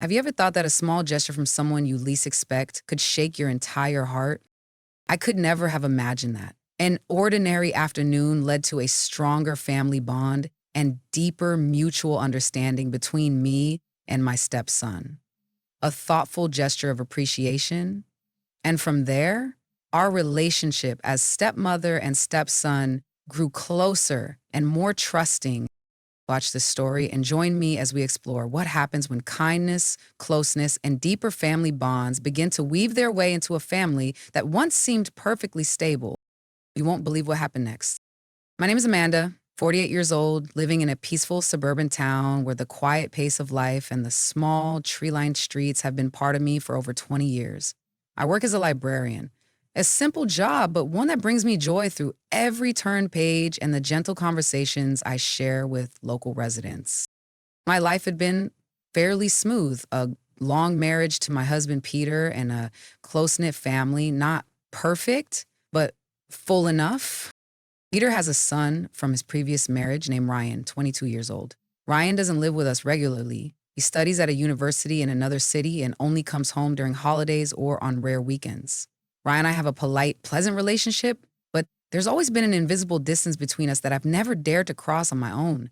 Have you ever thought that a small gesture from someone you least expect could shake your entire heart? I could never have imagined that. An ordinary afternoon led to a stronger family bond and deeper mutual understanding between me and my stepson. A thoughtful gesture of appreciation. And from there, our relationship as stepmother and stepson grew closer and more trusting. Watch this story and join me as we explore what happens when kindness, closeness, and deeper family bonds begin to weave their way into a family that once seemed perfectly stable. You won't believe what happened next. My name is Amanda, 48 years old, living in a peaceful suburban town where the quiet pace of life and the small, tree lined streets have been part of me for over 20 years. I work as a librarian. A simple job, but one that brings me joy through every turn page and the gentle conversations I share with local residents. My life had been fairly smooth, a long marriage to my husband Peter and a close knit family, not perfect, but full enough. Peter has a son from his previous marriage named Ryan, 22 years old. Ryan doesn't live with us regularly. He studies at a university in another city and only comes home during holidays or on rare weekends. Ryan and I have a polite, pleasant relationship, but there's always been an invisible distance between us that I've never dared to cross on my own.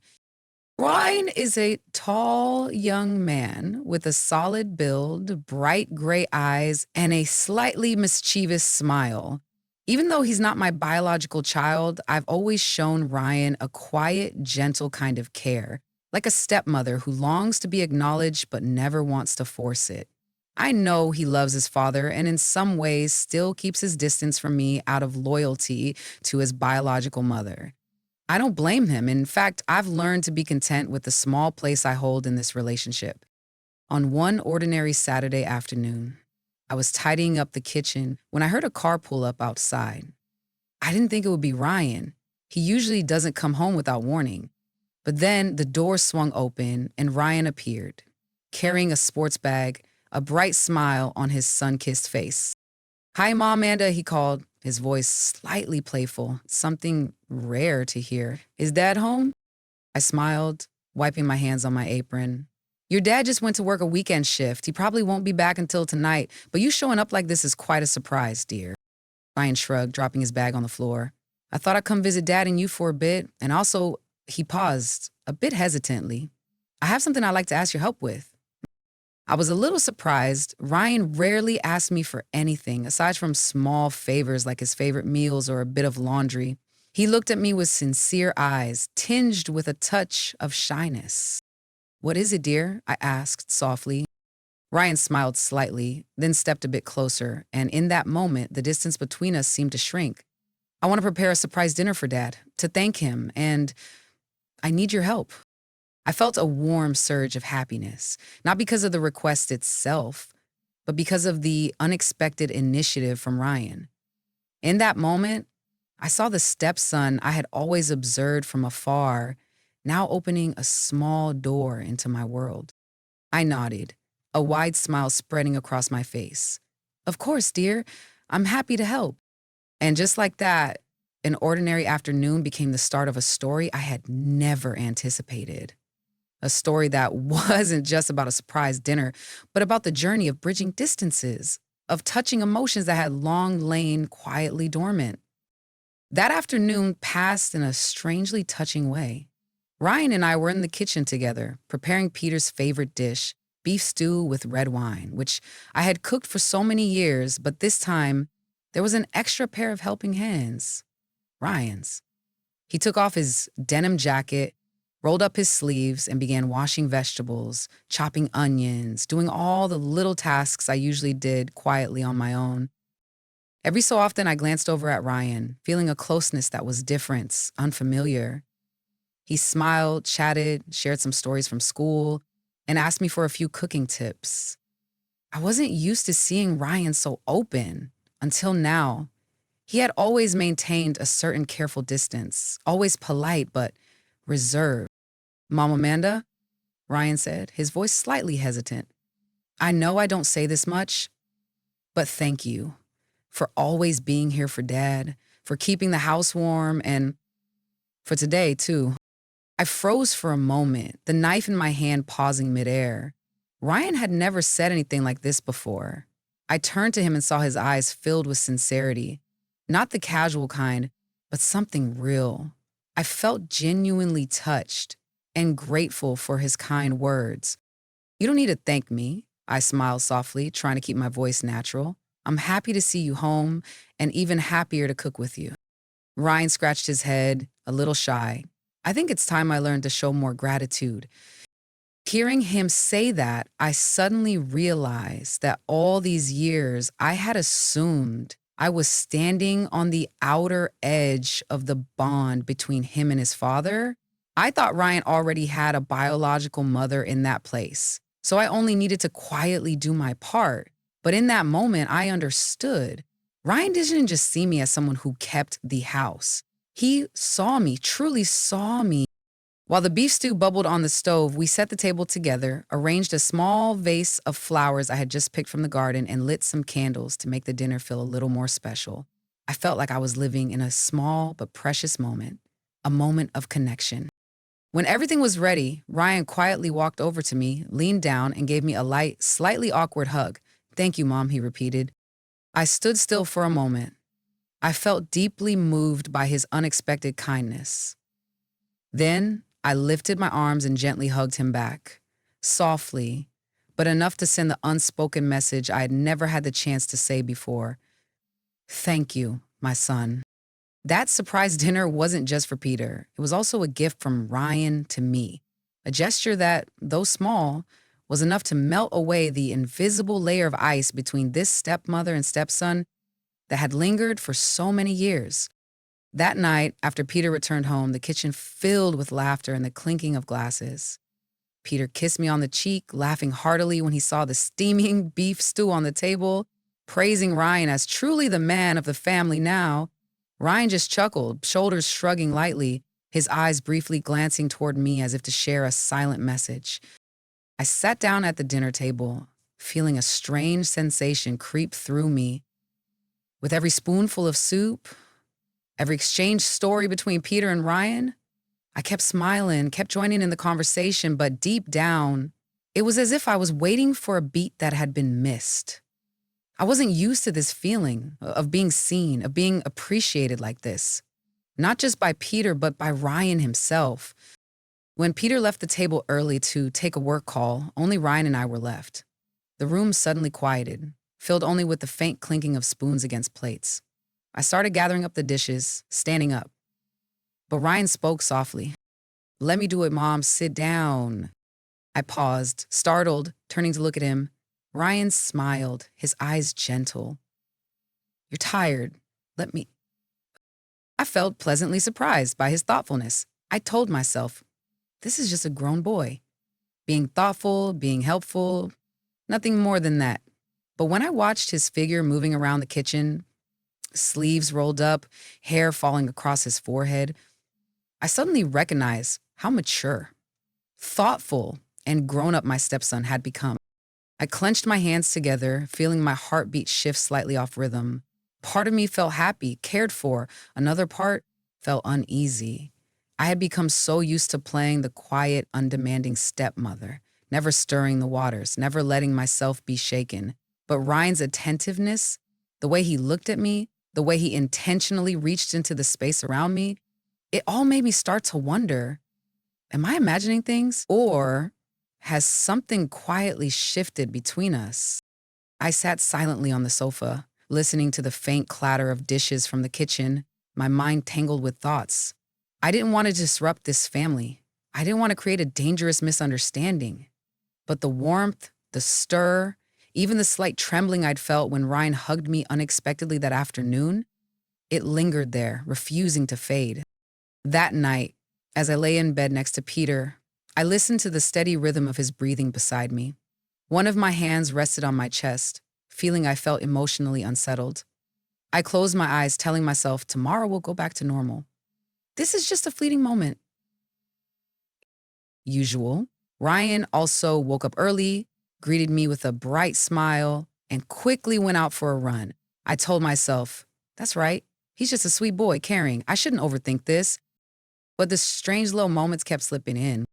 Ryan is a tall young man with a solid build, bright gray eyes, and a slightly mischievous smile. Even though he's not my biological child, I've always shown Ryan a quiet, gentle kind of care, like a stepmother who longs to be acknowledged but never wants to force it. I know he loves his father and in some ways still keeps his distance from me out of loyalty to his biological mother. I don't blame him. In fact, I've learned to be content with the small place I hold in this relationship. On one ordinary Saturday afternoon, I was tidying up the kitchen when I heard a car pull up outside. I didn't think it would be Ryan. He usually doesn't come home without warning. But then the door swung open and Ryan appeared, carrying a sports bag, a bright smile on his sun-kissed face. "Hi, Mom, Amanda," he called, his voice slightly playful, something rare to hear. "Is Dad home?" I smiled, wiping my hands on my apron. "Your dad just went to work a weekend shift. He probably won't be back until tonight, but you showing up like this is quite a surprise, dear." Ryan shrugged, dropping his bag on the floor. "I thought I'd come visit Dad and you for a bit, and also," he paused, a bit hesitantly. "I have something I'd like to ask your help with." I was a little surprised. Ryan rarely asked me for anything, aside from small favors like his favorite meals or a bit of laundry. He looked at me with sincere eyes, tinged with a touch of shyness. "What is it, dear?" I asked softly. Ryan smiled slightly, then stepped a bit closer, and in that moment, the distance between us seemed to shrink. "I want to prepare a surprise dinner for Dad, to thank him, and I need your help." I felt a warm surge of happiness, not because of the request itself, but because of the unexpected initiative from Ryan. In that moment, I saw the stepson I had always observed from afar, now opening a small door into my world. I nodded, a wide smile spreading across my face. "Of course, dear. I'm happy to help." And just like that, an ordinary afternoon became the start of a story I had never anticipated. A story that wasn't just about a surprise dinner, but about the journey of bridging distances, of touching emotions that had long lain quietly dormant. That afternoon passed in a strangely touching way. Ryan and I were in the kitchen together, preparing Peter's favorite dish, beef stew with red wine, which I had cooked for so many years, but this time there was an extra pair of helping hands. Ryan's. He took off his denim jacket, rolled up his sleeves, and began washing vegetables, chopping onions, doing all the little tasks I usually did quietly on my own. Every so often, I glanced over at Ryan, feeling a closeness that was different, unfamiliar. He smiled, chatted, shared some stories from school, and asked me for a few cooking tips. I wasn't used to seeing Ryan so open until now. He had always maintained a certain careful distance, always polite but reserved. "Mom Amanda," Ryan said, his voice slightly hesitant. "I know I don't say this much, but thank you for always being here for Dad, for keeping the house warm, and for today, too." I froze for a moment, the knife in my hand pausing midair. Ryan had never said anything like this before. I turned to him and saw his eyes filled with sincerity. Not the casual kind, but something real. I felt genuinely touched and grateful for his kind words. "You don't need to thank me," I smiled softly, trying to keep my voice natural. "I'm happy to see you home and even happier to cook with you." Ryan scratched his head, a little shy. "I think it's time I learned to show more gratitude." Hearing him say that, I suddenly realized that all these years I had assumed I was standing on the outer edge of the bond between him and his father. I thought Ryan already had a biological mother in that place, so I only needed to quietly do my part. But in that moment, I understood. Ryan didn't just see me as someone who kept the house. He saw me, truly saw me. While the beef stew bubbled on the stove, we set the table together, arranged a small vase of flowers I had just picked from the garden, and lit some candles to make the dinner feel a little more special. I felt like I was living in a small but precious moment, a moment of connection. When everything was ready, Ryan quietly walked over to me, leaned down, and gave me a light, slightly awkward hug. "Thank you, Mom," he repeated. I stood still for a moment. I felt deeply moved by his unexpected kindness. Then I lifted my arms and gently hugged him back, softly, but enough to send the unspoken message I had never had the chance to say before. "Thank you, my son." That surprise dinner wasn't just for Peter. It was also a gift from Ryan to me, a gesture that, though small, was enough to melt away the invisible layer of ice between this stepmother and stepson that had lingered for so many years. That night, after Peter returned home, the kitchen filled with laughter and the clinking of glasses. Peter kissed me on the cheek, laughing heartily when he saw the steaming beef stew on the table, praising Ryan as truly the man of the family now. Ryan just chuckled, shoulders shrugging lightly, his eyes briefly glancing toward me as if to share a silent message. I sat down at the dinner table, feeling a strange sensation creep through me. With every spoonful of soup, every exchange story between Peter and Ryan, I kept smiling, kept joining in the conversation, but deep down, it was as if I was waiting for a beat that had been missed. I wasn't used to this feeling of being seen, of being appreciated like this, not just by Peter, but by Ryan himself. When Peter left the table early to take a work call, only Ryan and I were left. The room suddenly quieted, filled only with the faint clinking of spoons against plates. I started gathering up the dishes, standing up. But Ryan spoke softly. "Let me do it, Mom. Sit down." I paused, startled, turning to look at him. Ryan smiled, his eyes gentle. "You're tired. Let me." I felt pleasantly surprised by his thoughtfulness. I told myself, this is just a grown boy. Being thoughtful, being helpful, nothing more than that. But when I watched his figure moving around the kitchen, sleeves rolled up, hair falling across his forehead, I suddenly recognized how mature, thoughtful, and grown up my stepson had become. I clenched my hands together, feeling my heartbeat shift slightly off rhythm. Part of me felt happy, cared for. Another part felt uneasy. I had become so used to playing the quiet, undemanding stepmother, never stirring the waters, never letting myself be shaken. But Ryan's attentiveness, the way he looked at me, the way he intentionally reached into the space around me, it all made me start to wonder, am I imagining things? Or has something quietly shifted between us? I sat silently on the sofa, listening to the faint clatter of dishes from the kitchen, my mind tangled with thoughts. I didn't want to disrupt this family. I didn't want to create a dangerous misunderstanding. But the warmth, the stir, even the slight trembling I'd felt when Ryan hugged me unexpectedly that afternoon, it lingered there, refusing to fade. That night, as I lay in bed next to Peter, I listened to the steady rhythm of his breathing beside me. One of my hands rested on my chest, feeling I felt emotionally unsettled. I closed my eyes, telling myself tomorrow will go back to normal. This is just a fleeting moment. Usual. Ryan also woke up early, greeted me with a bright smile, and quickly went out for a run. I told myself, that's right, he's just a sweet boy, caring. I shouldn't overthink this. But the strange little moments kept slipping in.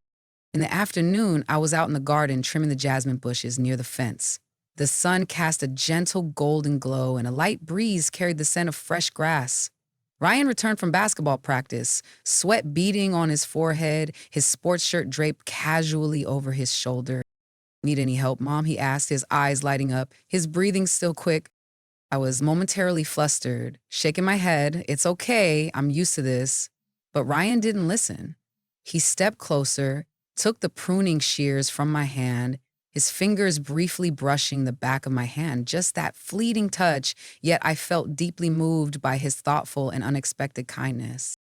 In the afternoon, I was out in the garden trimming the jasmine bushes near the fence. The sun cast a gentle golden glow, and a light breeze carried the scent of fresh grass. Ryan returned from basketball practice, sweat beading on his forehead, his sports shirt draped casually over his shoulder. "Need any help, Mom?" he asked, his eyes lighting up, his breathing still quick. I was momentarily flustered, shaking my head. "It's okay, I'm used to this." But Ryan didn't listen. He stepped closer, took the pruning shears from my hand, his fingers briefly brushing the back of my hand, just that fleeting touch, yet I felt deeply moved by his thoughtful and unexpected kindness.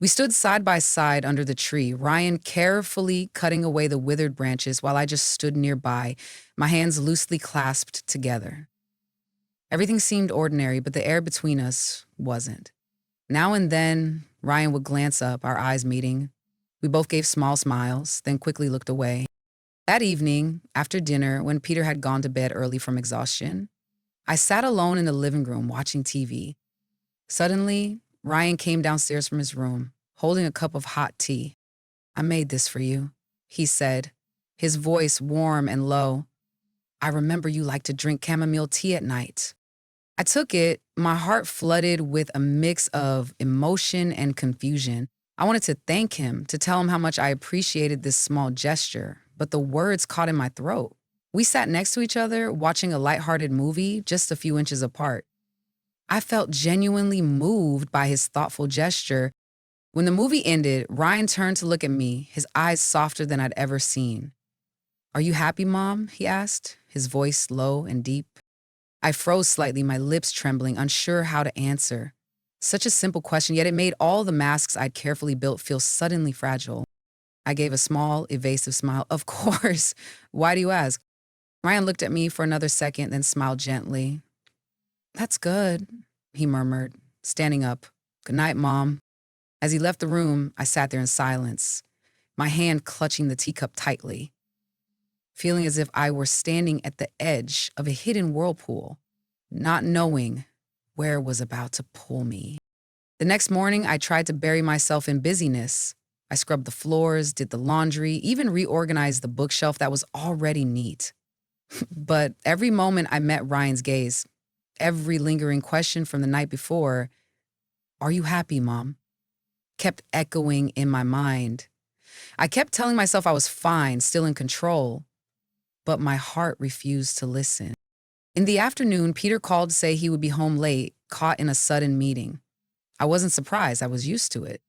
We stood side by side under the tree, Ryan carefully cutting away the withered branches while I just stood nearby, my hands loosely clasped together. Everything seemed ordinary, but the air between us wasn't. Now and then, Ryan would glance up, our eyes meeting. We both gave small smiles, then quickly looked away. That evening, after dinner, when Peter had gone to bed early from exhaustion, I sat alone in the living room watching TV. Suddenly, Ryan came downstairs from his room, holding a cup of hot tea. "I made this for you," he said, his voice warm and low. "I remember you like to drink chamomile tea at night." I took it, my heart flooded with a mix of emotion and confusion. I wanted to thank him, to tell him how much I appreciated this small gesture, but the words caught in my throat. We sat next to each other, watching a lighthearted movie just a few inches apart. I felt genuinely moved by his thoughtful gesture. When the movie ended, Ryan turned to look at me, his eyes softer than I'd ever seen. "Are you happy, Mom?" he asked, his voice low and deep. I froze slightly, my lips trembling, unsure how to answer. Such a simple question, yet it made all the masks I'd carefully built feel suddenly fragile. I gave a small, evasive smile. "Of course. Why do you ask?" Ryan looked at me for another second, then smiled gently. "That's good," he murmured, standing up. "Good night, Mom." As he left the room, I sat there in silence, my hand clutching the teacup tightly, feeling as if I were standing at the edge of a hidden whirlpool, not knowing where it was about to pull me. The next morning, I tried to bury myself in busyness. I scrubbed the floors, did the laundry, even reorganized the bookshelf that was already neat. But every moment I met Ryan's gaze, every lingering question from the night before, "Are you happy, Mom?" kept echoing in my mind. I kept telling myself I was fine, still in control, but my heart refused to listen. In the afternoon, Peter called to say he would be home late, caught in a sudden meeting. I wasn't surprised, I was used to it.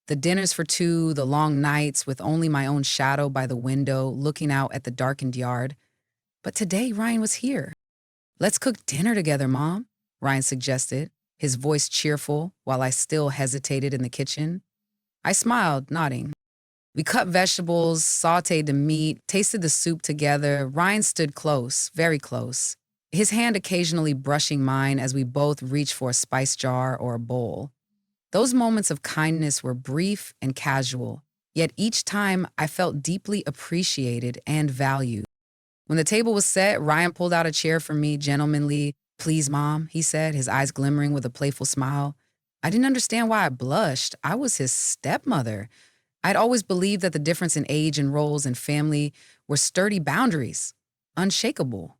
The dinners for two, the long nights with only my own shadow by the window, looking out at the darkened yard. But today, Ryan was here. "Let's cook dinner together, Mom," Ryan suggested, his voice cheerful while I still hesitated in the kitchen. I smiled, nodding. We cut vegetables, sautéed the meat, tasted the soup together. Ryan stood close, very close, his hand occasionally brushing mine as we both reached for a spice jar or a bowl. Those moments of kindness were brief and casual, yet each time I felt deeply appreciated and valued. When the table was set, Ryan pulled out a chair for me gentlemanly. "Please, Mom," he said, his eyes glimmering with a playful smile. I didn't understand why I blushed. I was his stepmother. I'd always believed that the difference in age and roles and family were sturdy boundaries, unshakable.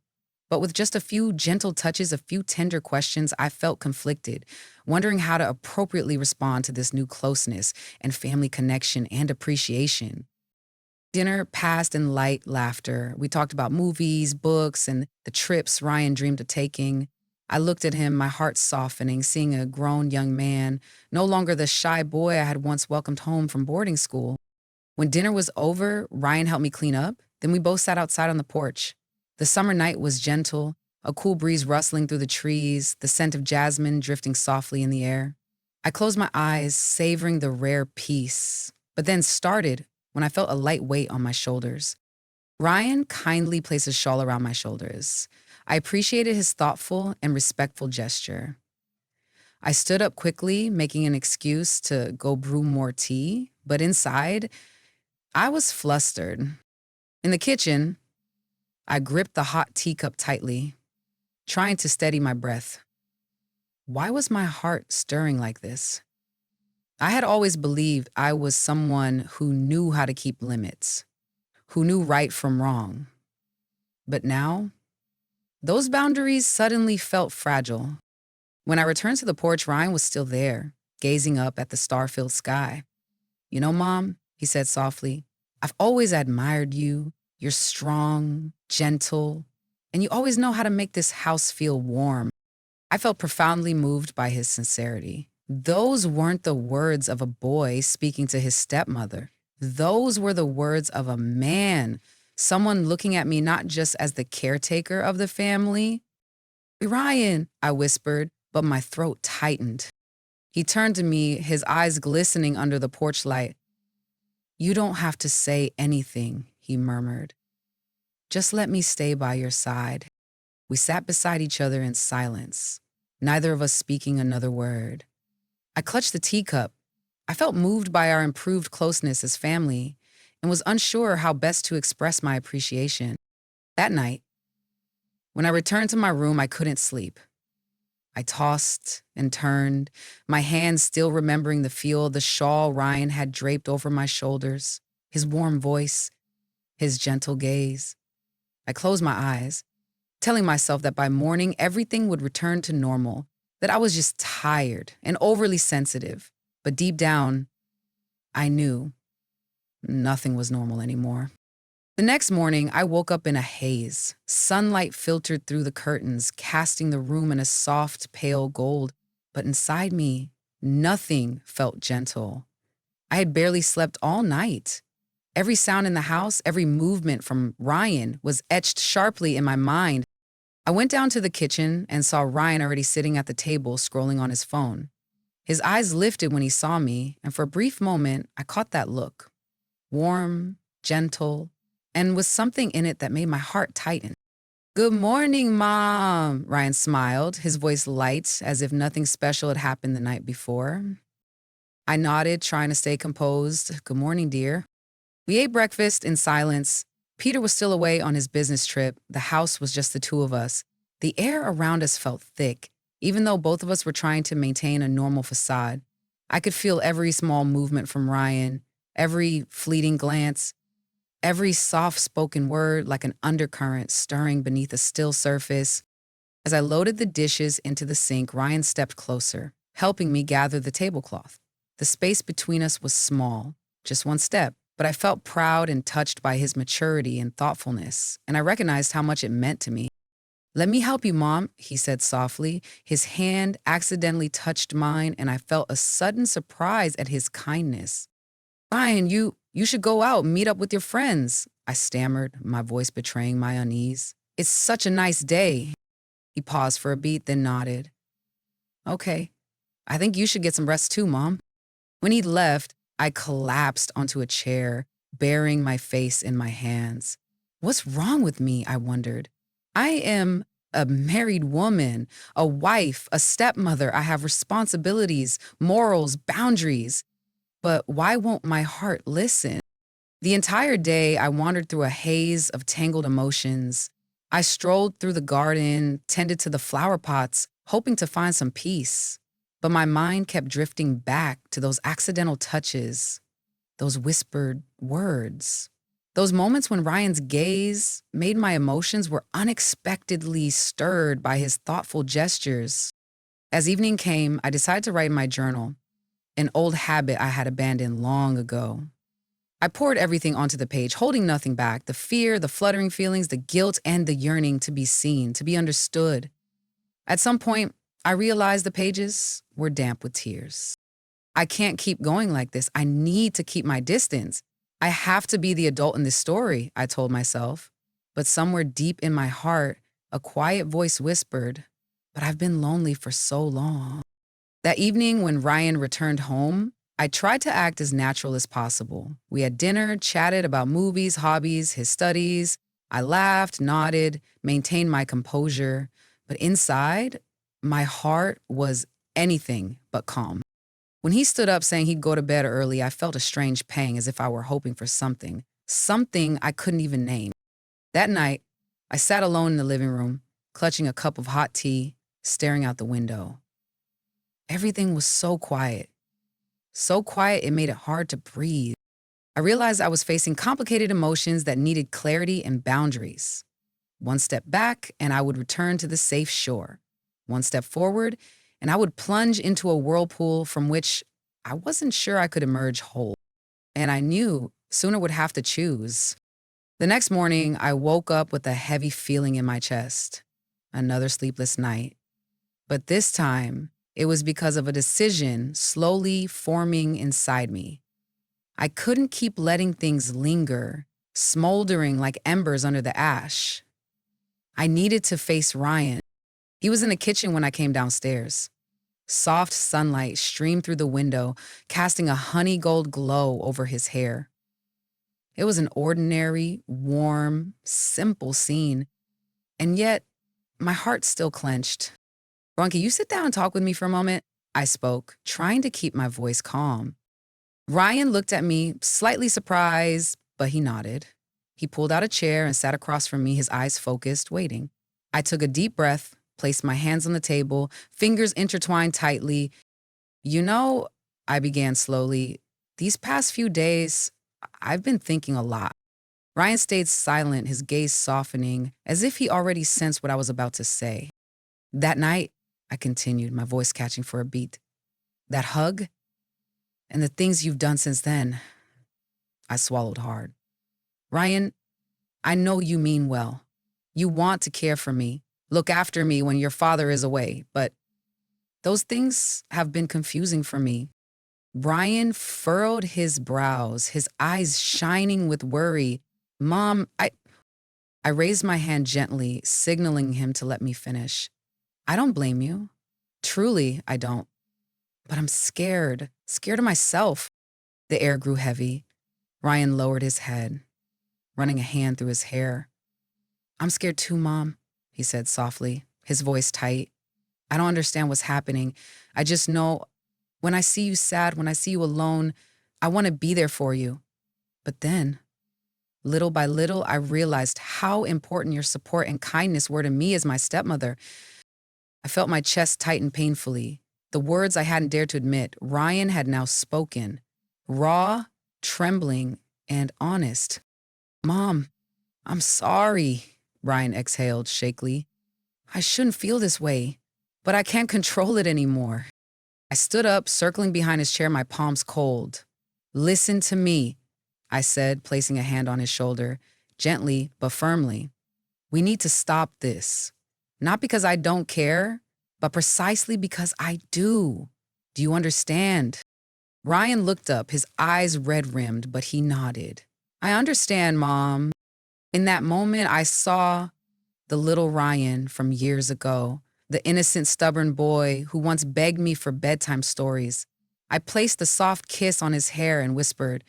But with just a few gentle touches, a few tender questions, I felt conflicted, wondering how to appropriately respond to this new closeness and family connection and appreciation. Dinner passed in light laughter. We talked about movies, books, and the trips Ryan dreamed of taking. I looked at him, my heart softening, seeing a grown young man, no longer the shy boy I had once welcomed home from boarding school. When dinner was over, Ryan helped me clean up. Then we both sat outside on the porch. The summer night was gentle, a cool breeze rustling through the trees, the scent of jasmine drifting softly in the air. I closed my eyes, savoring the rare peace, but then started when I felt a light weight on my shoulders. Ryan kindly placed a shawl around my shoulders. I appreciated his thoughtful and respectful gesture. I stood up quickly, making an excuse to go brew more tea, but inside, I was flustered. In the kitchen, I gripped the hot teacup tightly, trying to steady my breath. Why was my heart stirring like this? I had always believed I was someone who knew how to keep limits, who knew right from wrong. But now, those boundaries suddenly felt fragile. When I returned to the porch, Ryan was still there, gazing up at the star-filled sky. You know, Mom, he said softly, I've always admired you. You're strong, gentle, and you always know how to make this house feel warm. I felt profoundly moved by his sincerity. Those weren't the words of a boy speaking to his stepmother. Those were the words of a man, someone looking at me not just as the caretaker of the family. Ryan, I whispered, but my throat tightened. He turned to me, his eyes glistening under the porch light. You don't have to say anything, he murmured. Just let me stay by your side. We sat beside each other in silence, neither of us speaking another word. I clutched the teacup. I felt moved by our improved closeness as family and was unsure how best to express my appreciation. That night, when I returned to my room, I couldn't sleep. I tossed and turned, my hands still remembering the feel of the shawl Ryan had draped over my shoulders, his warm voice, his gentle gaze. I closed my eyes, telling myself that by morning everything would return to normal, that I was just tired and overly sensitive. But deep down, I knew nothing was normal anymore. The next morning, I woke up in a haze. Sunlight filtered through the curtains, casting the room in a soft, pale gold. But inside me, nothing felt gentle. I had barely slept all night. Every sound in the house, every movement from Ryan was etched sharply in my mind. I went down to the kitchen and saw Ryan already sitting at the table, scrolling on his phone. His eyes lifted when he saw me, and for a brief moment, I caught that look. Warm, gentle, and with something in it that made my heart tighten. Good morning, Mom, Ryan smiled, his voice light as if nothing special had happened the night before. I nodded, trying to stay composed. Good morning, dear. We ate breakfast in silence. Peter was still away on his business trip. The house was just the two of us. The air around us felt thick, even though both of us were trying to maintain a normal facade. I could feel every small movement from Ryan, every fleeting glance, every soft-spoken word like an undercurrent stirring beneath a still surface. As I loaded the dishes into the sink, Ryan stepped closer, helping me gather the tablecloth. The space between us was small, just one step, but I felt proud and touched by his maturity and thoughtfulness, and I recognized how much it meant to me. Let me help you, Mom, he said softly. His hand accidentally touched mine, and I felt a sudden surprise at his kindness. Ryan, you should go out and meet up with your friends, I stammered, my voice betraying my unease. It's such a nice day. He paused for a beat, then nodded. Okay, I think you should get some rest too, Mom. When he left, I collapsed onto a chair, burying my face in my hands. What's wrong with me, I wondered. I am a married woman, a wife, a stepmother. I have responsibilities, morals, boundaries. But why won't my heart listen? The entire day, I wandered through a haze of tangled emotions. I strolled through the garden, tended to the flower pots, hoping to find some peace. But my mind kept drifting back to those accidental touches, those whispered words. Those moments when Ryan's gaze made my emotions were unexpectedly stirred by his thoughtful gestures. As evening came, I decided to write in my journal, an old habit I had abandoned long ago. I poured everything onto the page, holding nothing back, the fear, the fluttering feelings, the guilt, and the yearning to be seen, to be understood. At some point, I realized the pages were damp with tears. I can't keep going like this. I need to keep my distance. I have to be the adult in this story, I told myself. But somewhere deep in my heart, a quiet voice whispered, but I've been lonely for so long. That evening when Ryan returned home, I tried to act as natural as possible. We had dinner, chatted about movies, hobbies, his studies. I laughed, nodded, maintained my composure. But inside, my heart was anything but calm. When he stood up saying he'd go to bed early, I felt a strange pang as if I were hoping for something I couldn't even name. That night, I sat alone in the living room, clutching a cup of hot tea, staring out the window. Everything was so quiet, So quiet it made it hard to breathe. I realized I was facing complicated emotions that needed clarity and boundaries. One step back, and I would return to the safe shore. One step forward, and I would plunge into a whirlpool from which I wasn't sure I could emerge whole. And I knew sooner would have to choose. The next morning, I woke up with a heavy feeling in my chest. Another sleepless night. But this time, it was because of a decision slowly forming inside me. I couldn't keep letting things linger, smoldering like embers under the ash. I needed to face Ryan. He was in the kitchen when I came downstairs. Soft sunlight streamed through the window, casting a honey gold glow over his hair. It was an ordinary, warm, simple scene, and yet my heart still clenched. Ron, can you sit down and talk with me for a moment? I spoke, trying to keep my voice calm. Ryan looked at me, slightly surprised, but he nodded. He pulled out a chair and sat across from me, his eyes focused, waiting. I took a deep breath, placed my hands on the table, fingers intertwined tightly. You know, I began slowly, these past few days, I've been thinking a lot. Ryan stayed silent, his gaze softening, as if he already sensed what I was about to say. That night, I continued, my voice catching for a beat. That hug and the things you've done since then. I swallowed hard. Ryan, I know you mean well. You want to care for me, look after me when your father is away, but those things have been confusing for me. Brian furrowed his brows, his eyes shining with worry. Mom, I raised my hand gently, signaling him to let me finish. I don't blame you. Truly, I don't. But I'm scared of myself. The air grew heavy. Ryan lowered his head, running a hand through his hair. I'm scared too, Mom, he said softly, his voice tight. I don't understand what's happening. I just know when I see you sad, when I see you alone, I want to be there for you. But then, little by little, I realized how important your support and kindness were to me as my stepmother. I felt my chest tighten painfully. The words I hadn't dared to admit, Ryan had now spoken. Raw, trembling, and honest. Mom, I'm sorry, Ryan exhaled shakily. I shouldn't feel this way, but I can't control it anymore. I stood up, circling behind his chair, my palms cold. Listen to me, I said, placing a hand on his shoulder, gently but firmly. We need to stop this. Not because I don't care, but precisely because I do. Do you understand? Ryan looked up, his eyes red-rimmed, but he nodded. I understand, Mom. In that moment, I saw the little Ryan from years ago, the innocent, stubborn boy who once begged me for bedtime stories. I placed a soft kiss on his hair and whispered,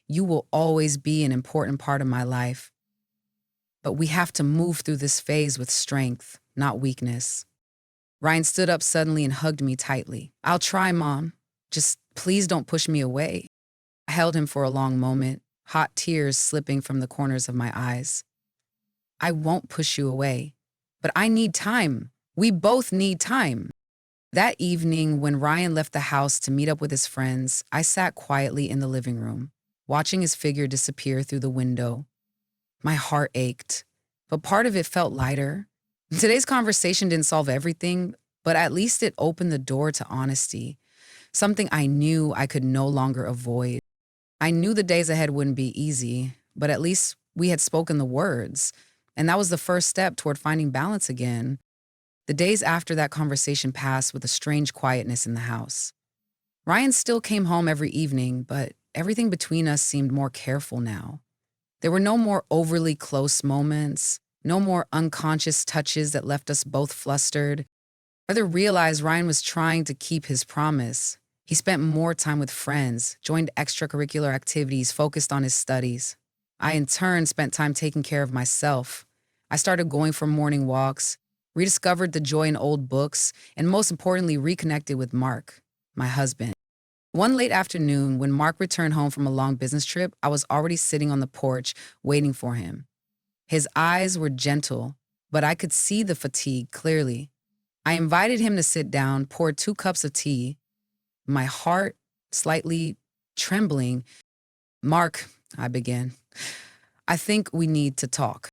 "You will always be an important part of my life. But we have to move through this phase with strength, not weakness." Ryan stood up suddenly and hugged me tightly. I'll try, Mom. Just please don't push me away. I held him for a long moment, hot tears slipping from the corners of my eyes. I won't push you away, but I need time. We both need time. That evening, when Ryan left the house to meet up with his friends, I sat quietly in the living room, watching his figure disappear through the window. My heart ached, but part of it felt lighter. Today's conversation didn't solve everything, but at least it opened the door to honesty, something I knew I could no longer avoid. I knew the days ahead wouldn't be easy, but at least we had spoken the words, and that was the first step toward finding balance again. The days after that conversation passed with a strange quietness in the house. Ryan still came home every evening, but everything between us seemed more careful now. There were no more overly close moments, no more unconscious touches that left us both flustered. I further realized Ryan was trying to keep his promise. He spent more time with friends, joined extracurricular activities, focused on his studies. I, in turn, spent time taking care of myself. I started going for morning walks, rediscovered the joy in old books, and most importantly, reconnected with Mark, my husband. One late afternoon, when Mark returned home from a long business trip, I was already sitting on the porch, waiting for him. His eyes were gentle, but I could see the fatigue clearly. I invited him to sit down, poured 2 cups of tea. My heart slightly trembling. "Mark," I began, "I think we need to talk."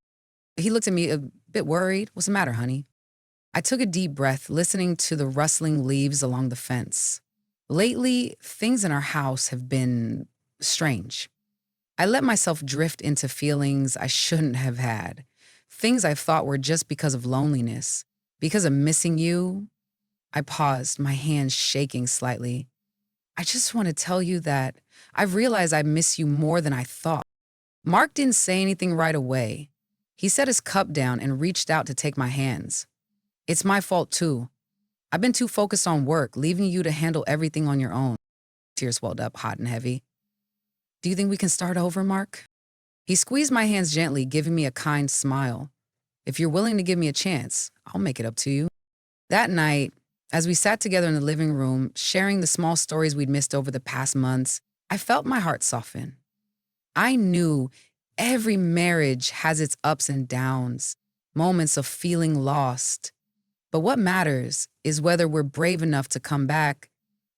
He looked at me a bit worried. "What's the matter, honey?" I took a deep breath, listening to the rustling leaves along the fence. Lately, things in our house have been strange. I let myself drift into feelings I shouldn't have had. Things I thought were just because of loneliness. Because of missing you. I paused, my hands shaking slightly. "I just want to tell you that I've realized I miss you more than I thought." Mark didn't say anything right away. He set his cup down and reached out to take my hands. "It's my fault too. I've been too focused on work, leaving you to handle everything on your own." Tears welled up hot and heavy. "Do you think we can start over, Mark?" He squeezed my hands gently, giving me a kind smile. "If you're willing to give me a chance, I'll make it up to you." That night, as we sat together in the living room, sharing the small stories we'd missed over the past months, I felt my heart soften. I knew every marriage has its ups and downs, moments of feeling lost. But what matters is whether we're brave enough to come back,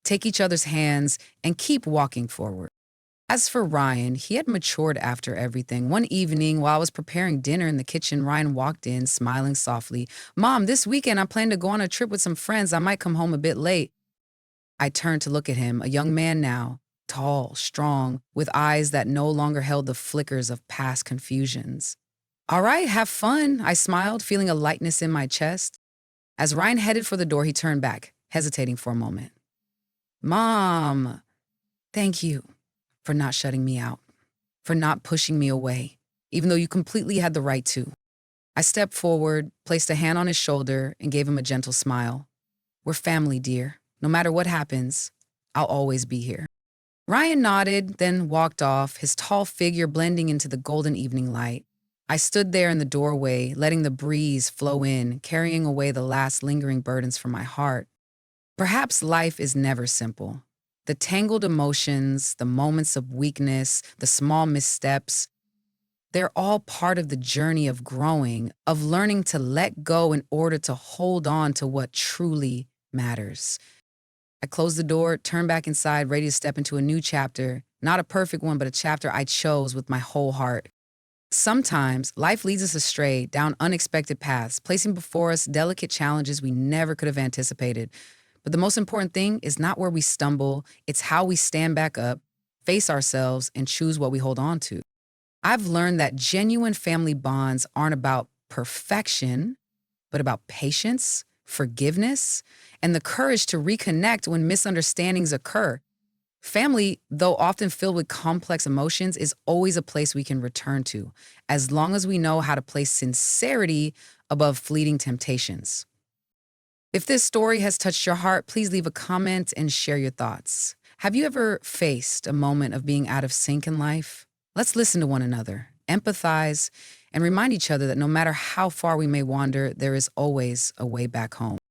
take each other's hands, and keep walking forward. As for Ryan, he had matured after everything. One evening, while I was preparing dinner in the kitchen, Ryan walked in, smiling softly. "Mom, this weekend I plan to go on a trip with some friends. I might come home a bit late." I turned to look at him, a young man now, tall, strong, with eyes that no longer held the flickers of past confusions. "All right, have fun," I smiled, feeling a lightness in my chest. As Ryan headed for the door, he turned back, hesitating for a moment. "Mom, thank you for not shutting me out, for not pushing me away, even though you completely had the right to." I stepped forward, placed a hand on his shoulder, and gave him a gentle smile. "We're family, dear. No matter what happens, I'll always be here." Ryan nodded, then walked off, his tall figure blending into the golden evening light. I stood there in the doorway, letting the breeze flow in, carrying away the last lingering burdens from my heart. Perhaps life is never simple. The tangled emotions, the moments of weakness, the small missteps, they're all part of the journey of growing, of learning to let go in order to hold on to what truly matters. I closed the door, turned back inside, ready to step into a new chapter. Not a perfect one, but a chapter I chose with my whole heart. Sometimes life leads us astray down unexpected paths, placing before us delicate challenges we never could have anticipated. But the most important thing is not where we stumble, it's how we stand back up, face ourselves, and choose what we hold on to. I've learned that genuine family bonds aren't about perfection, but about patience, forgiveness, and the courage to reconnect when misunderstandings occur. Family, though often filled with complex emotions, is always a place we can return to, as long as we know how to place sincerity above fleeting temptations. If this story has touched your heart, please leave a comment and share your thoughts. Have you ever faced a moment of being out of sync in life? Let's listen to one another, empathize, and remind each other that no matter how far we may wander, there is always a way back home.